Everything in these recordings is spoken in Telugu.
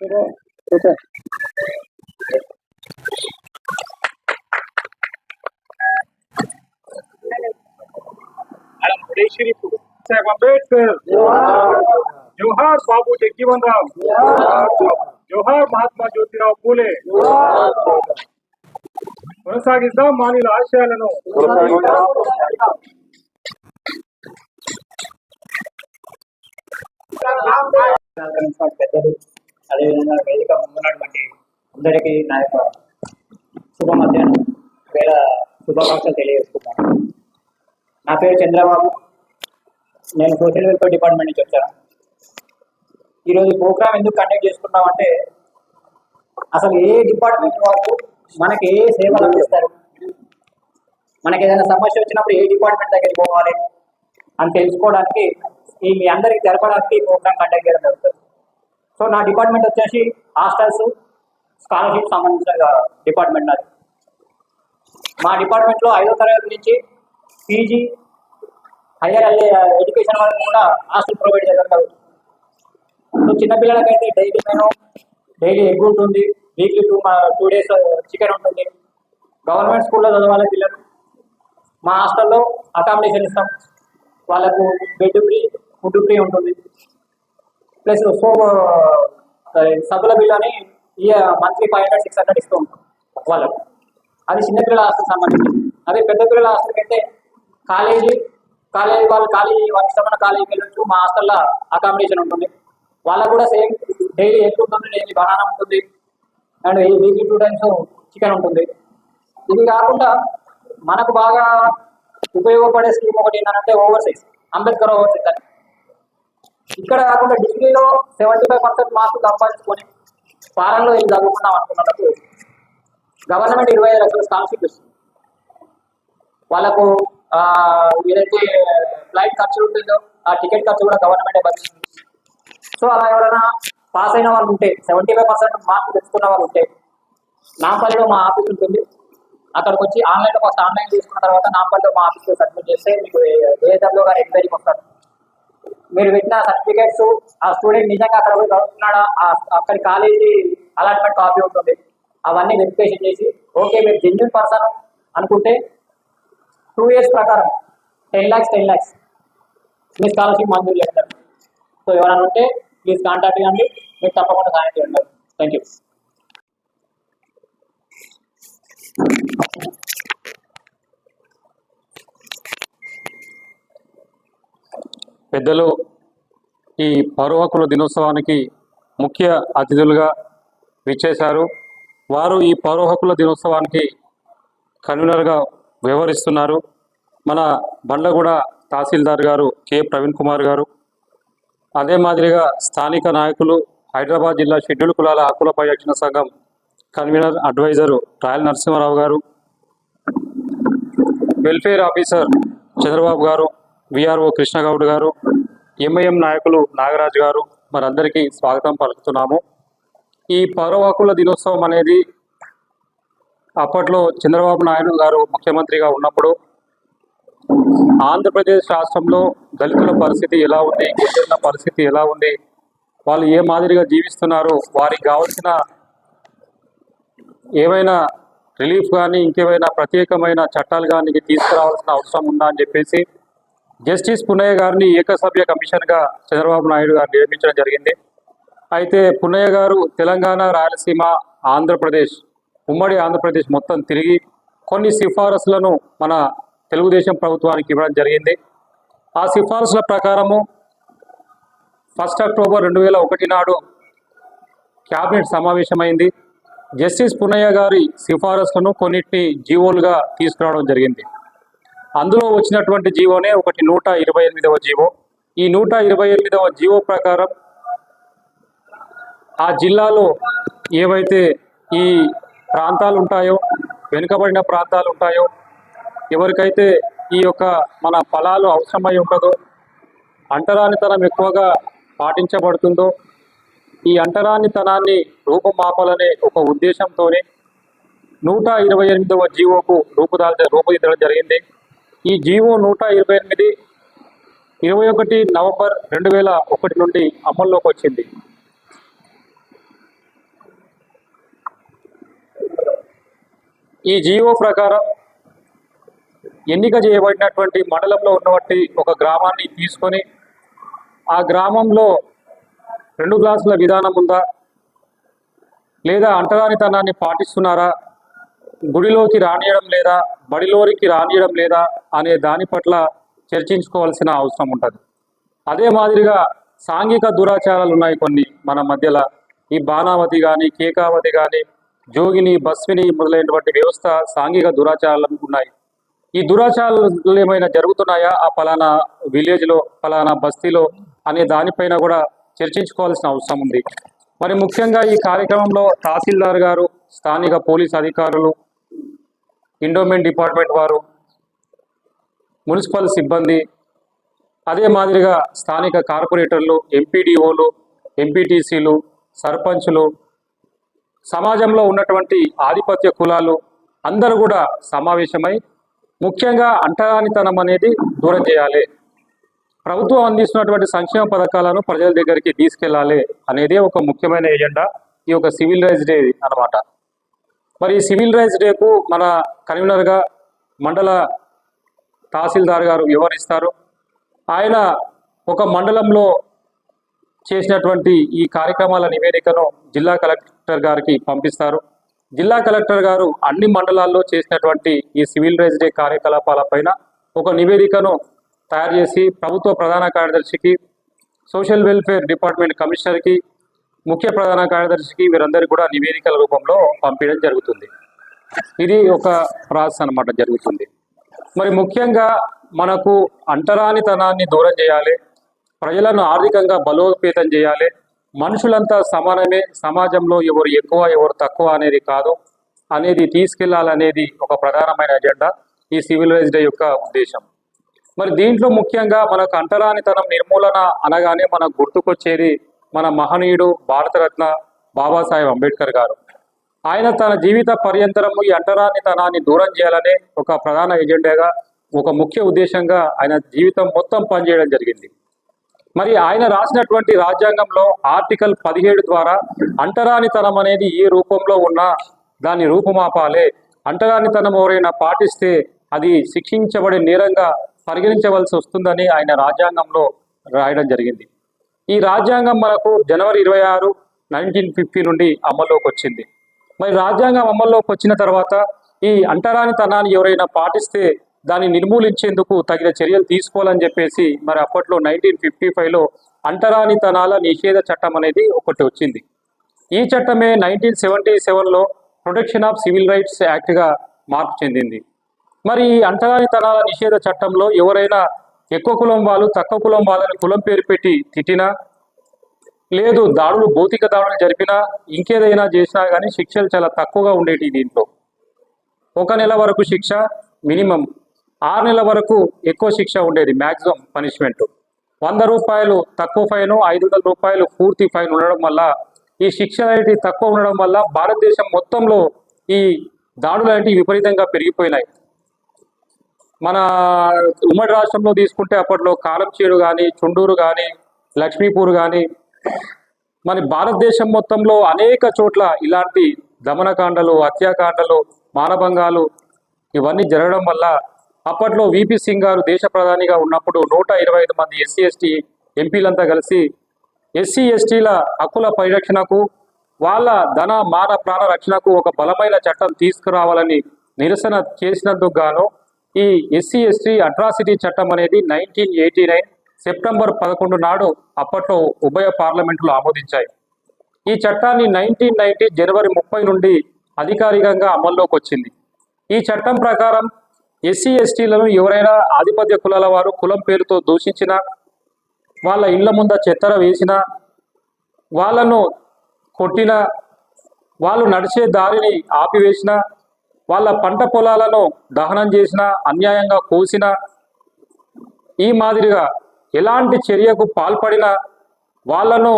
साहेब अंबेडकर, जोहार बाबू जगजीवन राम, जोहार महात्मा ज्योतिराव फूले. కొనసాగిద్దాం మానవుల ఆశయాలను. పెద్దలు అదేవిధంగా వేదిక ముందున్నటువంటి అందరికీ నా యొక్క శుభ మధ్యాహ్నం వేళ శుభాకాంక్షలు తెలియజేస్తున్నాను. నా పేరు చంద్రబాబు, నేను సోషల్ వెల్ఫేర్ డిపార్ట్మెంట్ నుంచి వచ్చాను. ఈరోజు ప్రోగ్రామ్ ఎందుకు కండక్ట్ చేసుకున్నామంటే, అసలు ఏ డిపార్ట్మెంట్ వాళ్ళు మనకి ఏ సేవలు అందిస్తారు, మనకి ఏదైనా సమస్య వచ్చినప్పుడు ఏ డిపార్ట్మెంట్ దగ్గరికి పోవాలి అని తెలుసుకోవడానికి మీ అందరికీ తెలపడానికి ప్రోగ్రామ్ కండక్ట్ చేయడం జరుగుతుంది. సో నా డిపార్ట్మెంట్ వచ్చేసి హాస్టల్స్ స్కాలర్షిప్ సంబంధించిన డిపార్ట్మెంట్ అది. మా డిపార్ట్మెంట్లో 5వ తరగతి నుంచి పీజీ హైయర్ ఎడ్యుకేషన్ వరకు కూడా హాస్టల్ ప్రొవైడ్ చేయడం జరుగుతుంది. సో చిన్నపిల్లలకైతే డైలీ ఎగ్ ఉంటుంది, వీక్లీ 2 days చికెన్ ఉంటుంది. గవర్నమెంట్ స్కూల్లో చదవాలి పిల్లలు. మా హాస్టల్లో అకామిడేషన్ ఇస్తాం, వాళ్ళకు బెడ్ ఫ్రీ, ఫుడ్ ఫ్రీ ఉంటుంది. ప్లస్ సబ్బుల బిల్లు అని మంత్లీ 500-600 ఇస్తూ ఉంటాం వాళ్ళకు. అది చిన్నపిల్లల హాస్టల్ సంబంధించి. అదే పెద్ద పిల్లల హాస్టల్కి అయితే కాలేజీ వాళ్ళ ఇష్టమైన కాలేజీకి వెళ్ళొచ్చు. మా హాస్టల్లో అకామిడేషన్ ఉంటుంది. వాళ్ళకు కూడా సేమ్ డైలీ ఎగ్ ఉంటుంది, డైలీ బనానా ఉంటుంది, అండ్ వీక్లీ 2 times చికెన్ ఉంటుంది. ఇది కాకుండా మనకు బాగా ఉపయోగపడే స్కీమ్ ఒకటి ఏంటంటే ఓవర్సీస్, అంబేద్కర్ ఓవర్సీస్ అని. ఇక్కడ కాకుండా డిగ్రీలో 75% మార్కులు సంపాదించుకొని ఫారెన్లో ఏం చదువుకున్నాం అనుకున్నప్పుడు గవర్నమెంట్ 25 లక్షల స్కాలర్షిప్ ఇస్తుంది. వాళ్ళకు ఏదైతే ఫ్లైట్ ఖర్చులు ఉంటుందో ఆ టికెట్ ఖర్చు కూడా గవర్నమెంటే భరిస్తుంది. సో అలా ఎవరైనా పాస్ అయిన వాళ్ళు ఉంటే, 75% మార్కులు తెచ్చుకున్న వాళ్ళు ఉంటే, నాంపల్లిలో మా ఆఫీస్ ఉంటుంది. అక్కడికి వచ్చి ఆన్లైన్లో ఫస్ట్ ఆన్లైన్ చేసుకున్న తర్వాత నాంపల్లిలో మా ఆఫీస్లో సబ్మిట్ చేస్తే మీకు ఏదైనా గారు ఎంక్వైరీకి వస్తారు. మీరు పెట్టిన సర్టిఫికేట్స్, ఆ స్టూడెంట్ నిజంగా అక్కడ పోయి చదువుతున్నాడా, అక్కడి కాలేజీ అలాట్మెంట్ కాపీ ఉంటుంది, అవన్నీ వెరిఫికేషన్ చేసి ఓకే మీరు జెన్యూన్ పర్సన్ అనుకుంటే 2 years ప్రకారం 10 lakhs మీ స్కాలర్షిప్ మంజూరు చేస్తారు. సో ఎవరైనా ఉంటే ప్లీజ్ కాంటాక్ట్ చేయండి, మీకు తప్పకుండా సాయం చేయండి. Thank you. పెద్దలు ఈ పౌర హక్కుల దినోత్సవానికి ముఖ్య అతిథులుగా విచ్చేశారు. వారు ఈ పౌర హక్కుల దినోత్సవానికి కన్వీనర్గా వ్యవహరిస్తున్నారు. మన బండ్లగూడ తహసీల్దార్ గారు కె ప్రవీణ్ కుమార్ గారు, అదే మాదిరిగా స్థానిక నాయకులు హైదరాబాద్ జిల్లా షెడ్యూల్ కులాల హక్కుల పరిరక్షణ సంఘం కన్వీనర్ అడ్వైజరు రాయల్ నరసింహారావు గారు, వెల్ఫేర్ ఆఫీసర్ చంద్రబాబు గారు, విఆర్ఓ కృష్ణగౌడ్ గారు, ఎంఐఎం నాయకులు నాగరాజు గారు, మనందరికీ స్వాగతం పలుకుతున్నాము. ఈ పౌర హక్కుల దినోత్సవం అనేది అప్పట్లో చంద్రబాబు నాయుడు గారు ముఖ్యమంత్రిగా ఉన్నప్పుడు ఆంధ్రప్రదేశ్ రాష్ట్రంలో దళితుల పరిస్థితి ఎలా ఉంది, గిరిజనుల పరిస్థితి ఎలా ఉంది, వాళ్ళు ఏ మాదిరిగా జీవిస్తున్నారు, వారికి కావాల్సిన ఏవైనా రిలీఫ్ కానీ ఇంకేమైనా ప్రత్యేకమైన చట్టాలు కానీ తీసుకురావాల్సిన అవసరం ఉందా అని చెప్పేసి జస్టిస్ పున్నయ్య గారిని ఏకసభ్య కమిషన్గా చంద్రబాబు నాయుడు గారు నియమించడం జరిగింది. అయితే పున్నయ్య గారు తెలంగాణ, రాయలసీమ, ఆంధ్రప్రదేశ్, ఉమ్మడి ఆంధ్రప్రదేశ్ మొత్తం తిరిగి కొన్ని సిఫారసులను మన తెలుగుదేశం ప్రభుత్వానికి ఇవ్వడం జరిగింది. ఆ సిఫారసుల ప్రకారము 1 October 2001 నాడు క్యాబినెట్ సమావేశమైంది. జస్టిస్ పున్నయ్య గారి సిఫారసులను కొన్నిటిని జీవోలుగా తీసుకురావడం జరిగింది. అందులో వచ్చినటువంటి జీవోనే ఒకటి 128వ జీవో. ఈ 128వ జీవో ప్రకారం ఆ జిల్లాలో ఏవైతే ఈ ప్రాంతాలు ఉంటాయో, వెనుకబడిన ప్రాంతాలు ఉంటాయో, ఎవరికైతే ఈ యొక్క మన ఫలాలు అవసరమై ఉంటుందో, అంటరానితనం ఎక్కువగా పాటించబడుతుందో, ఈ అంటరానితనాన్ని రూపుమాపాలనే ఒక ఉద్దేశంతోనే 128వ జీవోకు రూపుదిద్దడం జరిగింది. ఈ జీవో 128 21 November 2001 నుండి అమల్లోకి వచ్చింది. ఈ జీవో ప్రకారం ఎన్నిక చేయబడినటువంటి మండలంలో ఉన్నటువంటి ఒక గ్రామాన్ని తీసుకొని ఆ గ్రామంలో 2 గ్లాసుల విధానం ఉందా, లేదా అంటరానితనాన్ని పాటిస్తున్నారా, గుడిలోకి రానియడం లేదా, బడిలోకి రానియడం లేదా అనే దాని పట్ల చర్చించుకోవాల్సిన అవసరం ఉంటుంది. అదే మాదిరిగా సాంఘిక దురాచారాలు ఉన్నాయి కొన్ని మన మధ్యలో. ఈ బాణావతి కానీ, కేకావతి కానీ, జోగిని, బస్విని మొదలైనటువంటి వ్యవస్థ సాంఘిక దురాచారాలు ఉన్నాయి. ఈ దురాచారాలు ఏమైనా జరుగుతున్నాయా ఆ పలానా విలేజ్లో, పలానా బస్తీలో అనే దానిపైన కూడా చర్చించుకోవాల్సిన అవసరం ఉంది. మరి ముఖ్యంగా ఈ కార్యక్రమంలో తహసీల్దార్ గారు, స్థానిక పోలీస్ అధికారులు, ఎండోమెంట్ డిపార్ట్మెంట్ వారు, మున్సిపల్ సిబ్బంది, అదే మాదిరిగా స్థానిక కార్పొరేటర్లు, ఎంపీడీఓలు, ఎంపీటీసీలు, సర్పంచులు, సమాజంలో ఉన్నటువంటి ఆధిపత్య కులాలు అందరూ కూడా సమావేశమై ముఖ్యంగా అంటరానితనం అనేది దూరం చేయాలి, ప్రభుత్వం అందిస్తున్నటువంటి సంక్షేమ పథకాలను ప్రజల దగ్గరికి తీసుకెళ్లాలి అనేది ఒక ముఖ్యమైన ఎజెండా ఈ యొక్క సివిల్ రైట్స్ డే అన్నమాట. మరి ఈ సివిల్ రైట్స్ డేకు మన కన్వీనర్గా మండల తహసీల్దార్ గారు వివరిస్తారు. ఆయన ఒక మండలంలో చేసినటువంటి ఈ కార్యక్రమాల నివేదికను జిల్లా కలెక్టర్ గారికి పంపిస్తారు. జిల్లా కలెక్టర్ గారు అన్ని మండలాల్లో చేసినటువంటి ఈ సివిల్ రైట్స్ డే కార్యకలాపాలపైన ఒక నివేదికను తయారు చేసి ప్రభుత్వ ప్రధాన కార్యదర్శికి, సోషల్ వెల్ఫేర్ డిపార్ట్మెంట్ కమిషనర్కి, ముఖ్య ప్రధాన కార్యదర్శికి వీరందరికీ కూడా నివేదికల రూపంలో పంపించడం జరుగుతుంది. ఇది ఒక ప్రాసెస్ అన్నమాట జరుగుతుంది. మరి ముఖ్యంగా మనకు అంటరానితనాన్ని దూరం చేయాలి, ప్రజలను ఆర్థికంగా బలోపేతం చేయాలి, మనుషులంతా సమానమే, సమాజంలో ఎవరు ఎక్కువ ఎవరు తక్కువ అనేది కాదు అనేది తీసుకెళ్లాలనేది ఒక ప్రధానమైన ఎజెండా ఈ సివిల్ రైట్స్ డే యొక్క ఉద్దేశం. మరి దీంట్లో ముఖ్యంగా మనకు అంటరానితనం నిర్మూలన అనగానే మనకు గుర్తుకొచ్చేది మన మహనీయుడు భారతరత్న బాబాసాహెబ్ అంబేద్కర్ గారు. ఆయన తన జీవిత పర్యంతరము ఈ అంటరానితనాన్ని దూరం చేయాలనే ఒక ప్రధాన ఎజెండాగా, ఒక ముఖ్య ఉద్దేశంగా ఆయన జీవితం మొత్తం పనిచేయడం జరిగింది. మరి ఆయన రాసినటువంటి రాజ్యాంగంలో ఆర్టికల్ 17 ద్వారా అంటరానితనం అనేది ఏ రూపంలో ఉన్నా దాన్ని రూపుమాపాలే, అంటరానితనం ఎవరైనా పాటిస్తే అది శిక్షించబడే నేరంగా పరిగణించవలసి వస్తుందని ఆయన రాజ్యాంగంలో రాయడం జరిగింది. ఈ రాజ్యాంగం మనకు జనవరి 26, 1950 నుండి అమల్లోకి వచ్చింది. మరి రాజ్యాంగం అమల్లోకి వచ్చిన తర్వాత ఈ అంటరానితనాన్ని ఎవరైనా పాటిస్తే దాన్ని నిర్మూలించేందుకు తగిన చర్యలు తీసుకోవాలని చెప్పేసి మరి అప్పట్లో 1955లో అంటరానితనాల నిషేధ చట్టం అనేది ఒకటి వచ్చింది. ఈ చట్టమే 1977లో ప్రొటెక్షన్ ఆఫ్ సివిల్ రైట్స్ యాక్ట్గా మార్పు చెందింది. మరి ఈ అంటరానితనాల నిషేధ చట్టంలో ఎవరైనా ఎక్కువ కులం వాళ్ళు తక్కువ కులం వాళ్ళని కులం పేరు పెట్టి తిట్టినా, లేదు దాడులు భౌతిక దాడులు జరిపినా, ఇంకేదైనా చేసినా కానీ శిక్షలు చాలా తక్కువగా ఉండేవి. దీంట్లో 1 నెల వరకు శిక్ష మినిమం, 6 నెలల వరకు ఎక్కువ శిక్ష ఉండేది మ్యాక్సిమం పనిష్మెంట్. 100 రూపాయలు తక్కువ ఫైన్, 500 రూపాయలు పూర్తి ఫైన్ ఉండడం వల్ల, ఈ శిక్ష అనేది తక్కువ ఉండడం వల్ల భారతదేశం మొత్తంలో ఈ దాడులు అనేవి విపరీతంగా పెరిగిపోయినాయి. మన ఉమ్మడి రాష్ట్రంలో తీసుకుంటే అప్పట్లో కారంచేడు కానీ, చుండూరు కానీ, లక్ష్మీపూర్ కానీ, మరి భారతదేశం మొత్తంలో అనేక చోట్ల ఇలాంటి దమనకాండలు, హత్యాకాండలు, మానభంగాలు ఇవన్నీ జరగడం వల్ల అప్పట్లో విపి సింగ్ గారు దేశ ప్రధానిగా ఉన్నప్పుడు 125 మంది ఎస్సీ ఎస్టీ ఎంపీలంతా కలిసి ఎస్సీ ఎస్టీల హక్కుల పరిరక్షణకు, వాళ్ళ ధన మాన ప్రాణ రక్షణకు ఒక బలమైన చట్టం తీసుకురావాలని నిరసన చేసినందుకు గాను ఈ ఎస్సీ ఎస్టీ అట్రాసిటీ చట్టం అనేది 1989 సెప్టెంబర్ 11 నాడు అప్పట్లో ఉభయ పార్లమెంటులు ఆమోదించాయి. ఈ చట్టాన్ని 1990 జనవరి 30 నుండి అధికారికంగా అమల్లోకి వచ్చింది. ఈ చట్టం ప్రకారం ఎస్సీ ఎస్టీలను ఎవరైనా ఆధిపత్య కులాల వారు కులం పేరుతో దూషించినా, వాళ్ళ ఇళ్ల ముంద చెత్తర వేసినా, వాళ్ళను కొట్టినా, వాళ్ళు నడిచే దారిని ఆపివేసినా, వాళ్ళ పంట పొలాలను దహనం చేసినా, అన్యాయంగా కోసినా, ఈ మాదిరిగా ఎలాంటి చర్యకు పాల్పడినా, వాళ్ళను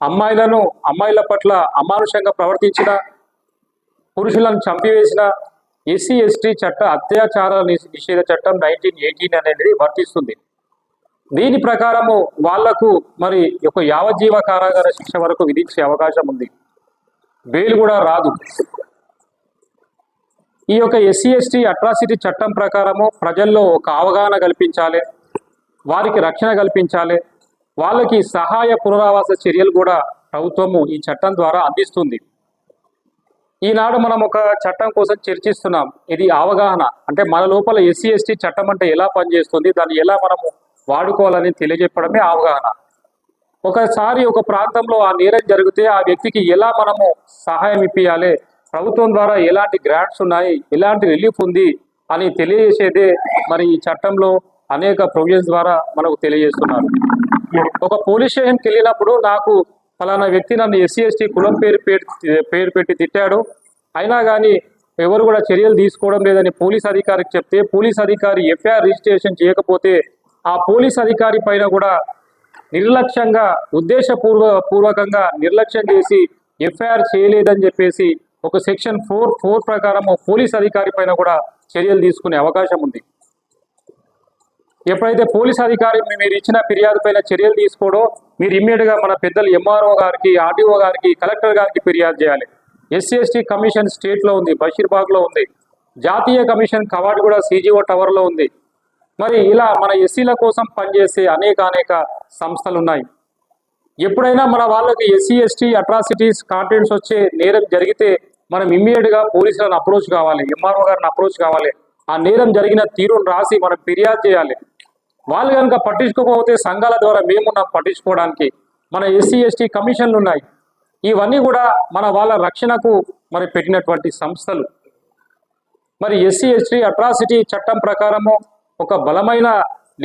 అమ్మాయిల పట్ల అమానుషంగా ప్రవర్తించిన, పురుషులను చంపివేసిన ఎస్సీ ఎస్టీ చట్ట అత్యాచారాల నిషేధ చట్టం 1918 అనేది వర్తిస్తుంది. దీని ప్రకారము వాళ్లకు మరి ఒక యావజ్జీవ కారాగార శిక్ష వరకు విధించే అవకాశం ఉంది. బెయిల్ కూడా రాదు. ఈ యొక్క ఎస్సీ ఎస్టీ అట్రాసిటీ చట్టం ప్రకారము ప్రజల్లో ఒక అవగాహన కల్పించాలి, వారికి రక్షణ కల్పించాలి, వాళ్ళకి సహాయ పునరావాస చర్యలు కూడా ప్రభుత్వము ఈ చట్టం ద్వారా అందిస్తుంది. ఈనాడు మనం ఒక చట్టం కోసం చర్చిస్తున్నాం. ఇది అవగాహన అంటే మన లోపల ఎస్సీ ఎస్టీ చట్టం అంటే ఎలా పనిచేస్తుంది, దాన్ని ఎలా మనము వాడుకోవాలని తెలియజెప్పడమే అవగాహన. ఒకసారి ఒక ప్రాంతంలో ఆ నేరం జరిగితే ఆ వ్యక్తికి ఎలా మనము సహాయం ఇప్పియాలి, ప్రభుత్వం ద్వారా ఎలాంటి గ్రాంట్స్ ఉన్నాయి, ఎలాంటి రిలీఫ్ ఉంది అని తెలియజేసేదే మరి ఈ చట్టంలో అనేక ప్రొవిజన్స్ ద్వారా మనకు తెలియజేస్తున్నారు. ఒక పోలీస్ స్టేషన్కి వెళ్ళినప్పుడు నాకు ఫలానా వ్యక్తి నన్ను ఎస్సీ ఎస్టీ కులం పేరు పెట్టి తిట్టాడు, అయినా కానీ ఎవరు కూడా చర్యలు తీసుకోవడం లేదని పోలీస్ అధికారికి చెప్తే పోలీస్ అధికారి ఎఫ్ఐఆర్ రిజిస్ట్రేషన్ చేయకపోతే ఆ పోలీస్ అధికారి పైన కూడా నిర్లక్ష్యంగా ఉద్దేశపూర్వకంగా నిర్లక్ష్యం చేసి ఎఫ్ఐఆర్ చేయలేదని చెప్పేసి ఒక సెక్షన్ 4 ప్రకారము పోలీస్ అధికారి పైన కూడా చర్యలు తీసుకునే అవకాశం ఉంది. ఎప్పుడైతే పోలీస్ అధికారి మీరు ఇచ్చిన ఫిర్యాదు పైన చర్యలు తీసుకోవడం, మీరు ఇమ్మీడియట్గా మన పెద్దలు ఎంఆర్ఓ గారికి, ఆర్డీఓ గారికి, కలెక్టర్ గారికి ఫిర్యాదు చేయాలి. ఎస్సీ ఎస్టీ కమిషన్ స్టేట్లో ఉంది, బషీర్బాగ్లో ఉంది, జాతీయ కమిషన్ కవాడ్ కూడా CGO టవర్లో ఉంది. మరి ఇలా మన ఎస్సీల కోసం పనిచేసే అనేక సంస్థలు ఉన్నాయి. ఎప్పుడైనా మన వాళ్ళకి ఎస్సీ ఎస్టీ అట్రాసిటీస్ కాంటెంట్స్ వచ్చే నేరం జరిగితే మనం ఇమ్మీడియట్గా పోలీసులను అప్రోచ్ కావాలి, ఎంఆర్ఓ గారిని అప్రోచ్ కావాలి, ఆ నేరం జరిగిన తీరును రాసి మనం ఫిర్యాదు చేయాలి. వాళ్ళు కనుక పట్టించుకోకపోతే సంఘాల ద్వారా మేమున్నాం పట్టించుకోవడానికి. మన ఎస్సీ ఎస్టీ కమిషన్లు ఉన్నాయి. ఇవన్నీ కూడా మన వాళ్ళ రక్షణకు మరి పెట్టినటువంటి సంస్థలు. మరి ఎస్సీ ఎస్టీ అట్రాసిటీ చట్టం ప్రకారము ఒక బలమైన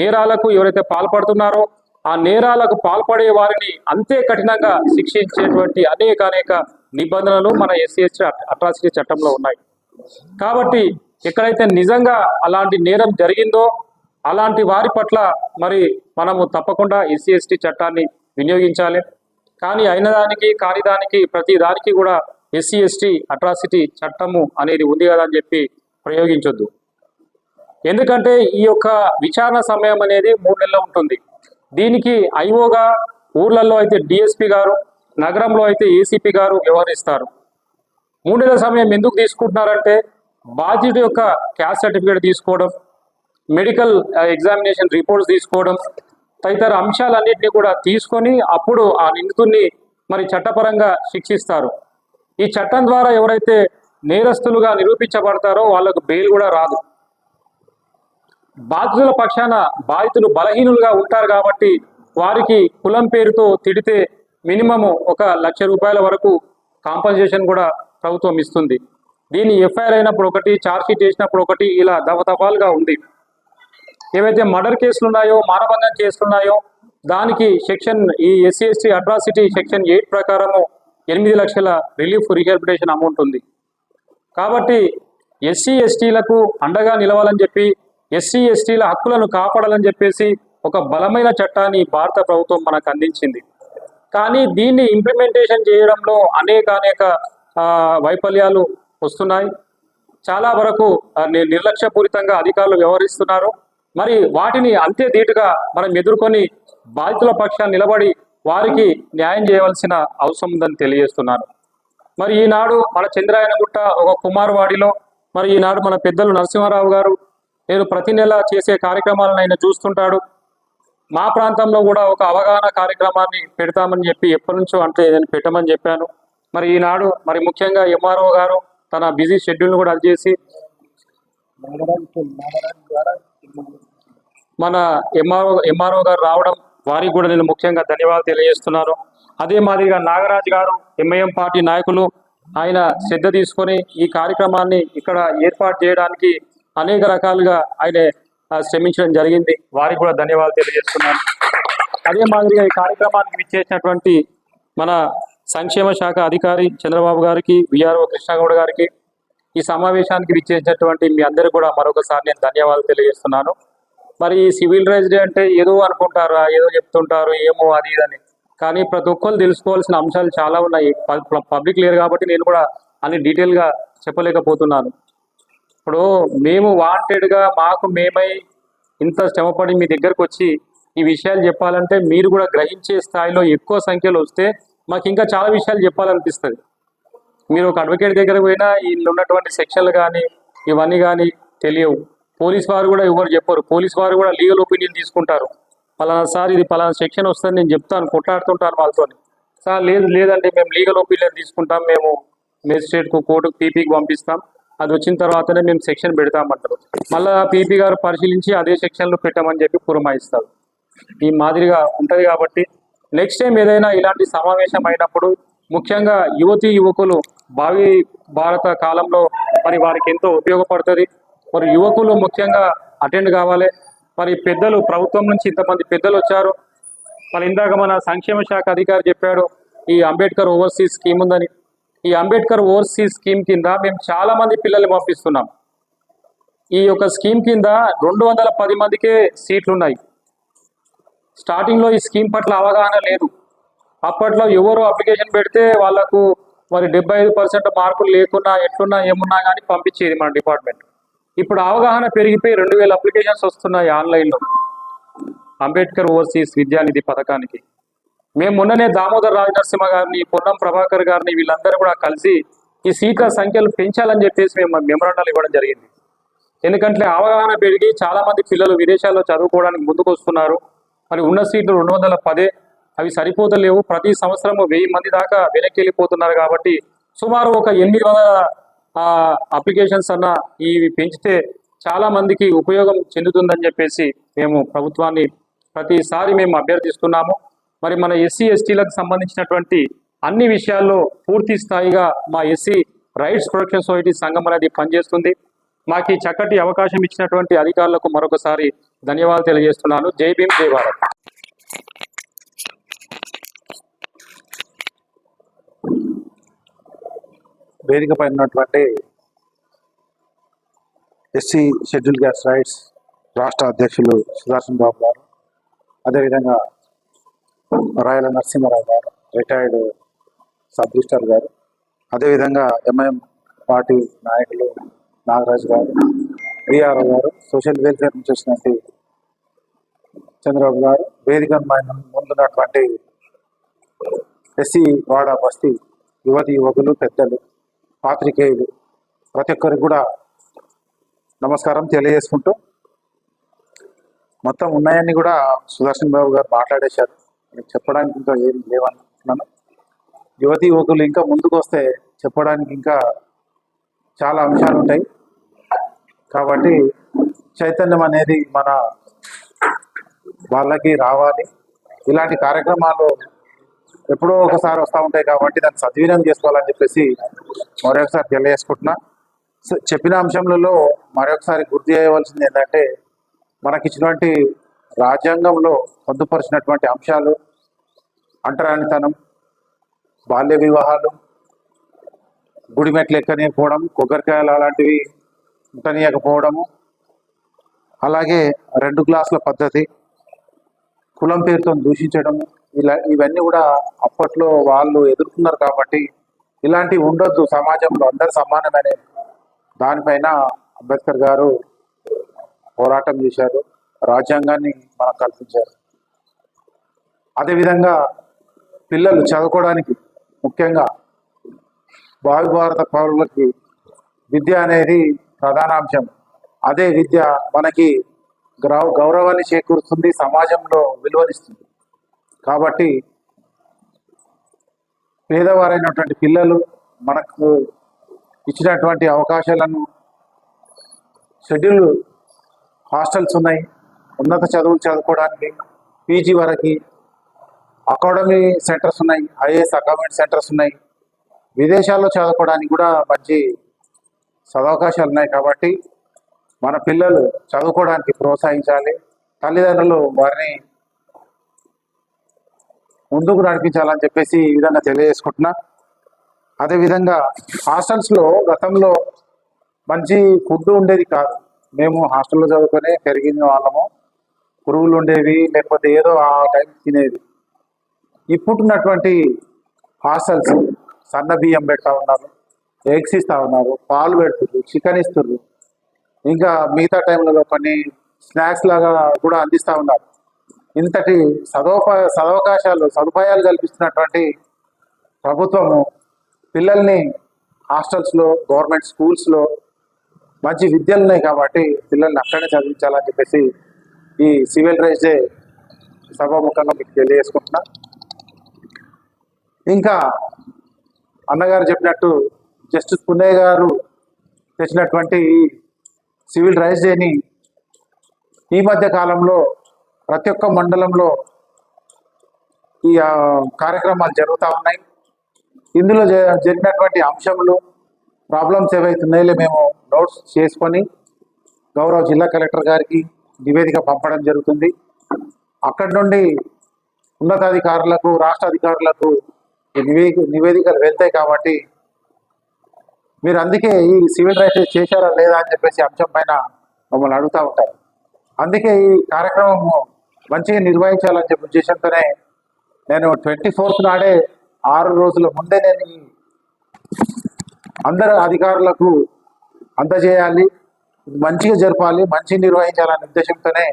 నేరాలకు ఎవరైతే పాల్పడుతున్నారో ఆ నేరాలకు పాల్పడే వారిని అంతే కఠినంగా శిక్షించేటువంటి అనేక నిబంధనలు మన ఎస్సీ ఎస్టీ అట్రాసిటీ చట్టంలో ఉన్నాయి. కాబట్టి ఎక్కడైతే నిజంగా అలాంటి నేరం జరిగిందో అలాంటి వారి పట్ల మరి మనము తప్పకుండా ఎస్సీ ఎస్టీ చట్టాన్ని వినియోగించాలి. కానీ అయిన దానికి కాని దానికి ప్రతి దానికి కూడా ఎస్సీ ఎస్టీ అట్రాసిటీ చట్టము అనేది ఉంది కదా అని చెప్పి ప్రయోగించొద్దు. ఎందుకంటే ఈ యొక్క విచారణ సమయం అనేది 3 నెలలు ఉంటుంది. దీనికి ఐఓగా ఊర్లలో అయితే డిఎస్పీ గారు, నగరంలో అయితే ఏసీపీ గారు వ్యవహరిస్తారు. 3 నెలల సమయం ఎందుకు తీసుకుంటున్నారంటే బాధితుడి యొక్క క్యాస్ట్ సర్టిఫికేట్ తీసుకోవడం, మెడికల్ ఎగ్జామినేషన్ రిపోర్ట్స్ తీసుకోవడం, తదితర అంశాలన్నింటినీ కూడా తీసుకొని అప్పుడు ఆ నిందితుడిని మరి చట్టపరంగా శిక్షిస్తారు. ఈ చట్టం ద్వారా ఎవరైతే నేరస్తులుగా నిరూపించబడతారో వాళ్ళకు బెయిల్ కూడా రాదు. బాధితుల పక్షాన బాధితులు బలహీనులుగా ఉంటారు కాబట్టి వారికి కులం పేరుతో తిడితే మినిమము 1,00,000 రూపాయల వరకు కాంపన్సేషన్ కూడా ప్రభుత్వం ఇస్తుంది. దీన్ని ఎఫ్ఐఆర్ అయినప్పుడు ఒకటి, ఛార్జ్షీట్ చేసినప్పుడు ఒకటి, ఇలా దఫాలుగా ఉంది. ఏవైతే మర్డర్ కేసులు ఉన్నాయో, మానభంగం కేసులు ఉన్నాయో దానికి ఈ ఎస్సీ ఎస్టీ అట్రాసిటీ సెక్షన్ 8 ప్రకారము 8 లక్షల రిలీఫ్ రీహాబిలిటేషన్ అమౌంట్ ఉంది. కాబట్టి ఎస్సీ ఎస్టీలకు అండగా నిలవాలని చెప్పి, ఎస్సీ ఎస్టీల హక్కులను కాపాడాలని చెప్పేసి ఒక బలమైన చట్టాన్ని భారత ప్రభుత్వం మనకు అందించింది. కానీ దీన్ని ఇంప్లిమెంటేషన్ చేయడంలో అనేక వైఫల్యాలు వస్తున్నాయి. చాలా వరకు నిర్లక్ష్యపూరితంగా అధికారులు వ్యవహరిస్తున్నారు. మరి వాటిని అంతే ధీటుగా మనం ఎదుర్కొని బాధితుల పక్షాన్ని నిలబడి వారికి న్యాయం చేయవలసిన అవసరం ఉందని తెలియజేస్తున్నాను. మరి ఈనాడు మన చంద్రాయనగుట్ట ఒక కుమార్వాడిలో మరి ఈనాడు మన పెద్దలు నరసింహారావు గారు నేను ప్రతి నెల చేసే కార్యక్రమాలను ఆయన చూస్తుంటాడు. మా ప్రాంతంలో కూడా ఒక అవగాహన కార్యక్రమాన్ని పెడతామని చెప్పి ఎప్పటి నుంచో అంటే నేను పెట్టమని చెప్పాను. మరి ఈనాడు మరి ముఖ్యంగా ఎంఆర్ఓ గారు తన బిజీ షెడ్యూల్ని కూడా అది చేసి మన ఎంఆర్ఓ గారు రావడం వారికి కూడా నేను ముఖ్యంగా ధన్యవాదాలు తెలియజేస్తున్నాను. అదే మాదిరిగా నాగరాజు గారు ఎంఐఎం పార్టీ నాయకులు ఆయన శ్రద్ధ తీసుకొని ఈ కార్యక్రమాన్ని ఇక్కడ ఏర్పాటు చేయడానికి అనేక రకాలుగా ఆయన శ్రమించడం జరిగింది. వారికి కూడా ధన్యవాదాలు తెలియజేస్తున్నాను. అదే మాదిరిగా ఈ కార్యక్రమానికి విచ్చేసినటువంటి మన సంక్షేమ శాఖ అధికారి చంద్రబాబు గారికి, విఆర్ఓ కృష్ణగౌడ్ గారికి, ఈ సమావేశానికి విచ్చేసినటువంటి మీ అందరికీ కూడా మరొకసారి నేను ధన్యవాదాలు తెలియజేస్తున్నాను. మరి ఈ సివిల్ రైట్స్ డే అంటే ఏదో అనుకుంటారు, ఏదో చెప్తుంటారు, ఏమో అది ఇదని. కానీ ప్రతి ఒక్కరు తెలుసుకోవాల్సిన అంశాలు చాలా ఉన్నాయి. పబ్లిక్ లేరు కాబట్టి నేను కూడా అన్ని డీటెయిల్గా చెప్పలేకపోతున్నాను. ఇప్పుడు మేము వాంటెడ్గా మాకు మేమై ఇంత శ్రమపడి మీ దగ్గరకు వచ్చి ఈ విషయాలు చెప్పాలంటే మీరు కూడా గ్రహించే స్థాయిలో ఎక్కువ సంఖ్యలో వస్తే మాకు ఇంకా చాలా విషయాలు చెప్పాలనిపిస్తుంది. మీరు ఒక అడ్వకేట్ దగ్గర పోయినా వీళ్ళు ఉన్నటువంటి సెక్షన్లు కానీ ఇవన్నీ కానీ తెలియవు. పోలీస్ వారు కూడా ఎవరు చెప్పరు. పోలీస్ వారు కూడా లీగల్ ఒపీనియన్ తీసుకుంటారు. పలానా సార్ ఇది పలానా సెక్షన్ వస్తుంది నేను చెప్తాను, కొట్లాడుతుంటాను వాళ్ళతో. సార్ లేదు లేదంటే మేము లీగల్ ఒపీనియన్ తీసుకుంటాం, మేము మేజిస్ట్రేట్కు కోర్టుకు పీపీకి పంపిస్తాం, అది వచ్చిన తర్వాతనే మేము సెక్షన్ పెడతామంటారు. మళ్ళీ పీపీ గారు పరిశీలించి అదే సెక్షన్లో పెట్టామని చెప్పి పురమాయిస్తారు. ఈ మాదిరిగా ఉంటుంది. కాబట్టి నెక్స్ట్ టైం ఏదైనా ఇలాంటి సమావేశం అయినప్పుడు ముఖ్యంగా యువతీ యువకులు భావి భారత కాలంలో మరి వారికి ఎంతో ఉపయోగపడుతుంది. మరి యువకులు ముఖ్యంగా అటెండ్ కావాలి. మరి పెద్దలు ప్రభుత్వం నుంచి ఇంతమంది పెద్దలు వచ్చారు. మరి ఇందాక మన సంక్షేమ శాఖ అధికారి చెప్పాడు ఈ అంబేద్కర్ ఓవర్సీస్ స్కీమ్ ఉందని. ఈ అంబేద్కర్ ఓవర్సీస్ స్కీమ్ కింద మేము చాలా మంది పిల్లల్ని పంపిస్తున్నాం. ఈ యొక్క స్కీమ్ కింద 210 మందికే సీట్లు ఉన్నాయి. స్టార్టింగ్లో ఈ స్కీమ్ పట్ల అవగాహన లేదు. అప్పట్లో ఎవరు అప్లికేషన్ పెడితే వాళ్ళకు మరి 75% మార్కులు లేకున్నా ఎట్లున్నా ఏమున్నా కానీ పంపించేది మన డిపార్ట్మెంట్. ఇప్పుడు అవగాహన పెరిగిపోయి 2000 అప్లికేషన్స్ వస్తున్నాయి ఆన్లైన్లో అంబేద్కర్ ఓవర్సీస్ విద్యానిధి పథకానికి. మేము మొన్ననే దామోదర్ రాజనరసింహ గారిని, పొన్నం ప్రభాకర్ గారిని వీళ్ళందరూ కూడా కలిసి ఈ సీట్ల సంఖ్యలు పెంచాలని చెప్పేసి మేము మెమరాండాలు ఇవ్వడం జరిగింది. ఎందుకంటే అవగాహన పెరిగి చాలామంది పిల్లలు విదేశాల్లో చదువుకోవడానికి ముందుకు వస్తున్నారు. మరి ఉన్న సీట్లు 210, అవి సరిపోతలేవు. ప్రతి సంవత్సరం 1000 మంది దాకా వెనక్కి వెళ్ళిపోతున్నారు. కాబట్టి సుమారు ఒక 800 అప్లికేషన్స్ అన్న ఇవి పెంచితే చాలా మందికి ఉపయోగం చెందుతుందని చెప్పేసి మేము ప్రభుత్వాన్ని ప్రతిసారి మేము అభ్యర్థిస్తున్నాము. మరి మన ఎస్సీ ఎస్టీలకు సంబంధించినటువంటి అన్ని విషయాల్లో పూర్తి స్థాయిగా మా ఎస్సీ రైట్స్ ప్రొటెక్షన్ సొసైటీ సంఘం అనేది పనిచేస్తుంది. మాకు ఈ చక్కటి అవకాశం ఇచ్చినటువంటి అధికారులకు మరొకసారి ధన్యవాదాలు తెలియజేస్తున్నాను. జై భీమ్, జై భారత్. వేదికపై ఉన్నటువంటి ఎస్సీ షెడ్యూల్ క్యాస్ట్ రైట్స్ రాష్ట్ర అధ్యక్షులు సుదర్శన్ బాబు గారు, అదేవిధంగా రాయల నరసింహారావు గారు, రిటైర్డ్ సబ్ రిజిస్టర్ గారు, అదేవిధంగా ఎంఐఎం పార్టీ నాయకులు నాగరాజు గారు, విఆర్ఓ గారు, సోషల్ వెల్ఫేర్ నుంచి వచ్చినటువంటి చంద్రబాబు గారు, వేదిక ముందున్నటువంటి ఎస్సీ వాడ బస్తీ యువతి యువకులు, పెద్దలు, పాత్రికేయులు, ప్రతి ఒక్కరికి కూడా నమస్కారం తెలియజేసుకుంటూ, మొత్తం ఉన్నాయన్నీ కూడా సుదర్శన్ బాబు గారు మాట్లాడేశారు. చెప్పడానికి ఇంకా ఏం లేవనుకుంటున్నాను. యువతి యువకులు ఇంకా ముందుకు వస్తే చెప్పడానికి ఇంకా చాలా అంశాలు ఉంటాయి. కాబట్టి చైతన్యం అనేది మన వాళ్ళకి రావాలి. ఇలాంటి కార్యక్రమాలు ఎప్పుడో ఒకసారి వస్తూ ఉంటాయి కాబట్టి దాన్ని సద్వినియోగం చేసుకోవాలని చెప్పేసి మరొకసారి తెలియజేసుకుంటున్నా. చెప్పిన అంశంలో మరొకసారి గుర్తు చేయవలసింది ఏంటంటే, మనకిచ్చినటువంటి రాజ్యాంగంలో పొందుపరిచినటువంటి అంశాలు అంటరానితనం, బాల్య వివాహాలు, గుడిమెట్లు ఎక్కనీయకపోవడం, కొబ్బరికాయలు అలాంటివి ఉంటనీయకపోవడము, అలాగే 2 గ్లాసుల పద్ధతి, కులం పేరుతో దూషించడము, ఇవన్నీ కూడా అప్పట్లో వాళ్ళు ఎదుర్కొన్నారు. కాబట్టి ఇలాంటివి ఉండొద్దు, సమాజంలో అందరు సమానమనే దానిపైన అంబేద్కర్ గారు పోరాటం చేశారు, రాజ్యాంగాన్ని మనకు కల్పించారు. అదేవిధంగా పిల్లలు చదువుకోవడానికి ముఖ్యంగా భావి భారత పౌరులకి విద్య అనేది ప్రధాన అంశం. అదే విద్య మనకి గౌరవాన్ని చేకూరుస్తుంది, సమాజంలో విలువనిస్తుంది. కాబట్టి పేదవారైనటువంటి పిల్లలు మనకు ఇచ్చినటువంటి అవకాశాలను, షెడ్యూల్ హాస్టల్స్ ఉన్నాయి, ఉన్నత చదువులు చదువుకోవడానికి పీజీ వరకు అకాడమీ సెంటర్స్ ఉన్నాయి, ఐఏఎస్ అకాడమీ సెంటర్స్ ఉన్నాయి, విదేశాల్లో చదువుకోవడానికి కూడా మంచి సదవకాశాలు ఉన్నాయి. కాబట్టి మన పిల్లలు చదువుకోవడానికి ప్రోత్సహించాలి, తల్లిదండ్రులు వారిని ముందుకు నడిపించాలని చెప్పేసి ఈ విధంగా తెలియజేసుకుంటున్నా. అదేవిధంగా హాస్టల్స్లో గతంలో మంచి ఫుడ్ ఉండేది కాదు. మేము హాస్టల్లో చదువుకొని పెరిగిన వాళ్ళము, పురుగులు ఉండేవి, లేకపోతే ఏదో ఆ టైం తినేది. ఇప్పుడున్నటువంటి హాస్టల్స్ సన్న బియ్యం పెడతా ఉన్నారు, ఎగ్స్ ఇస్తూ ఉన్నారు, పాలు పెడుతున్నారు, చికెన్ ఇస్తున్నారు, ఇంకా మిగతా టైంలలో కొన్ని స్నాక్స్ లాగా కూడా అందిస్తూ ఉన్నారు. ఇంతటి సదుపాయాలు కల్పిస్తున్నటువంటి ప్రభుత్వము పిల్లల్ని హాస్టల్స్లో, గవర్నమెంట్ స్కూల్స్లో మంచి విద్యలు ఉన్నాయి కాబట్టి పిల్లల్ని అక్కడనే చదివించాలని చెప్పేసి ఈ సివిల్ రైట్స్ డే సభాముఖంగా మీకు తెలియజేసుకుంటున్నా. ఇంకా అన్నగారు చెప్పినట్టు జస్టిస్ పున్నయ్య గారు తెచ్చినటువంటి ఈ సివిల్ రైట్స్ డేని ఈ మధ్య కాలంలో ప్రతి ఒక్క మండలంలో ఈ కార్యక్రమాలు జరుగుతూ ఉన్నాయి. ఇందులో జరిగినటువంటి అంశములు ప్రాబ్లమ్స్ ఏవైతున్నాయో మేము నోట్స్ చేసుకొని గౌరవ జిల్లా కలెక్టర్ గారికి నివేదిక పంపడం జరుగుతుంది. అక్కడి నుండి ఉన్నతాధికారులకు రాష్ట్ర అధికారులకు నివేదికలు వెళ్తాయి కాబట్టి మీరు అందుకే ఈ సివిల్ రైట్స్ చేశారా లేదా అని చెప్పేసి అంశం పైన మమ్మల్ని అడుగుతూ ఉంటారు. అందుకే ఈ కార్యక్రమము మంచిగా నిర్వహించాలని చెప్పి ఉద్దేశంతోనే నేను 24th నాడే 6 రోజుల ముందే నేను అందరు అధికారులకు అందజేయాలి, మంచిగా జరపాలి, మంచిగా నిర్వహించాలనే ఉద్దేశంతోనే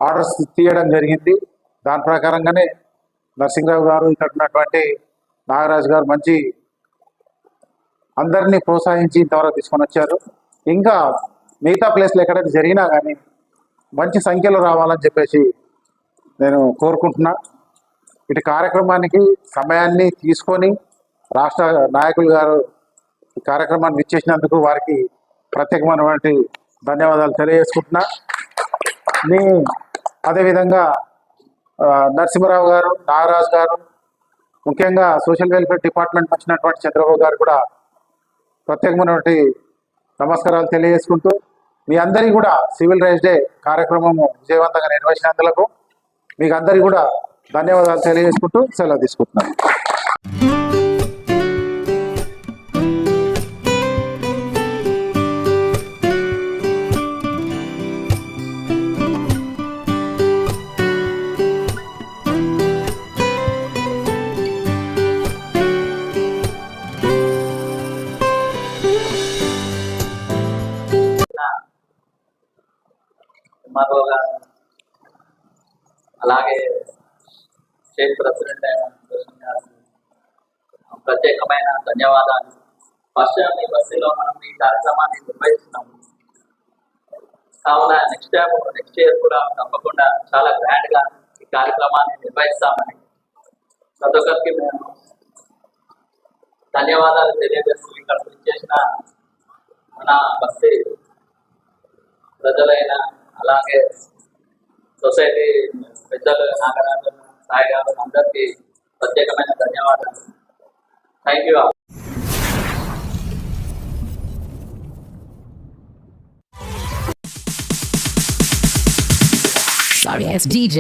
ఆర్డర్స్ తీయడం జరిగింది. దాని ప్రకారంగానే నరసింహరావు గారు, ఇక్కడ ఉన్నటువంటి నాగరాజు గారు మంచి అందరినీ ప్రోత్సహించి ఇంతవరకు తీసుకొని వచ్చారు. ఇంకా మిగతా ప్లేస్లు ఎక్కడైతే జరిగినా కానీ మంచి సంఖ్యలో రావాలని చెప్పేసి నేను కోరుకుంటున్నా. ఇటు కార్యక్రమానికి సమయాన్ని తీసుకొని రాష్ట్ర నాయకులు గారు ఈ కార్యక్రమాన్ని ఇచ్చేసినందుకు వారికి ప్రత్యేకమైనటువంటి ధన్యవాదాలు తెలియజేసుకుంటున్నా. అదేవిధంగా నరసింహరావు గారు, నాగరాజు గారు, ముఖ్యంగా సోషల్ వెల్ఫేర్ డిపార్ట్మెంట్ వచ్చినటువంటి చంద్రబాబు గారు కూడా ప్రత్యేకమైనటువంటి నమస్కారాలు తెలియజేసుకుంటూ మీ అందరికీ కూడా సివిల్ రైట్స్ డే కార్యక్రమము విజయవంతంగా నిర్వహించినందుకు మీకు అందరికీ కూడా ధన్యవాదాలు తెలియజేసుకుంటూ సెలవు తీసుకుంటున్నాను. ఎంఆర్ఓ గారు అలాగే స్టేట్ ప్రెసిడెంట్ అయిన కృష్ణ గారికి ప్రత్యేకమైన ధన్యవాదాలు. ఫస్ట్ టైం ఈ బస్సులో మనం ఈ కార్యక్రమాన్ని నిర్వహిస్తున్నాము. కావున నెక్స్ట్ ఇయర్ కూడా తప్పకుండా చాలా గ్రాండ్గా ఈ కార్యక్రమాన్ని నిర్వహిస్తామని ప్రతి ఒక్కరికి మేము ధన్యవాదాలు తెలియజేస్తూ ఇక్కడ చేసిన మన బస్సు ప్రజలైన అలాగే సొసైటీ పెద్దలు నాగరాజు, సాయి గారు అందరికీ ప్రత్యేకమైన ధన్యవాదాలు. Thank you. Sorry, it's DJ.